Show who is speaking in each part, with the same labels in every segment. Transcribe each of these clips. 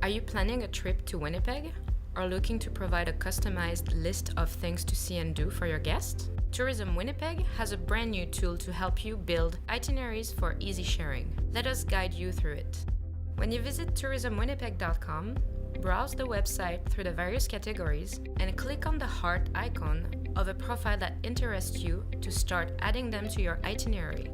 Speaker 1: Are you planning a trip to Winnipeg? Or looking to provide a customized list of things to see and do for your guests? Tourism Winnipeg has a brand new tool to help you build itineraries for easy sharing. Let us guide you through it. When you visit tourismwinnipeg.com, browse the website through the various categories and click on the heart icon of a profile that interests you to start adding them to your itinerary.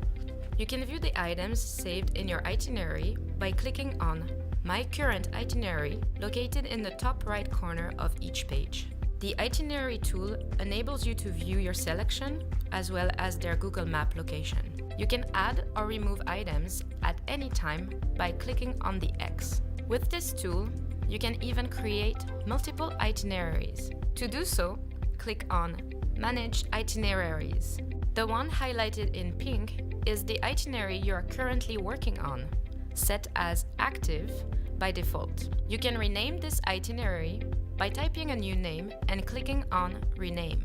Speaker 1: You can view the items saved in your itinerary by clicking on My Current Itinerary located in the top right corner of each page. The itinerary tool enables you to view your selection as well as their Google Map location. You can add or remove items at any time by clicking on the X. With this tool, you can even create multiple itineraries. To do so, click on Manage Itineraries. The one highlighted in pink is the itinerary you are currently working on, set as active by default. You can rename this itinerary by typing a new name and clicking on Rename.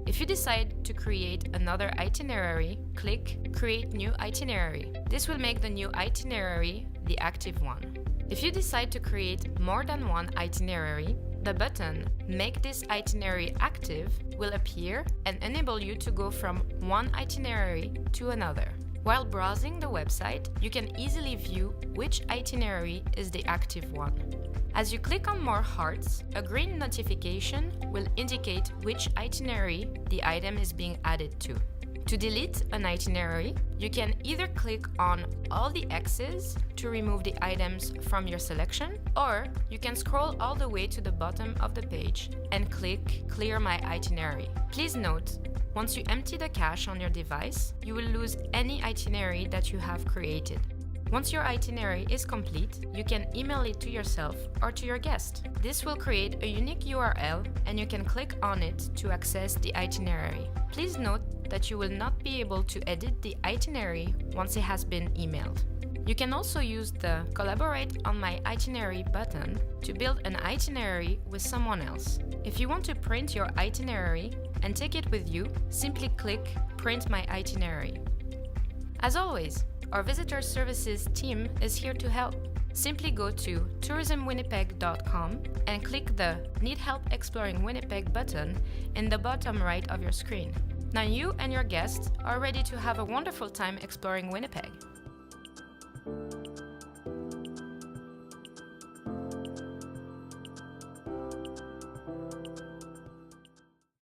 Speaker 1: If you decide to create another itinerary, click Create New Itinerary. This will make the new itinerary the active one. If you decide to create more than one itinerary, the button Make this itinerary active will appear and enable you to go from one itinerary to another. While browsing the website, you can easily view which itinerary is the active one. As you click on more hearts, a green notification will indicate which itinerary the item is being added to. To delete an itinerary, you can either click on all the X's to remove the items from your selection, or you can scroll all the way to the bottom of the page and click Clear My Itinerary. Please note, once you empty the cache on your device, you will lose any itinerary that you have created. Once your itinerary is complete, you can email it to yourself or to your guest. This will create a unique URL and you can click on it to access the itinerary. Please note that you will not be able to edit the itinerary once it has been emailed. You can also use the Collaborate on My Itinerary button to build an itinerary with someone else. If you want to print your itinerary and take it with you, simply click Print My Itinerary. As always, our visitor services team is here to help. Simply go to tourismwinnipeg.com and click the Need Help Exploring Winnipeg button in the bottom right of your screen. Now you and your guests are ready to have a wonderful time exploring Winnipeg.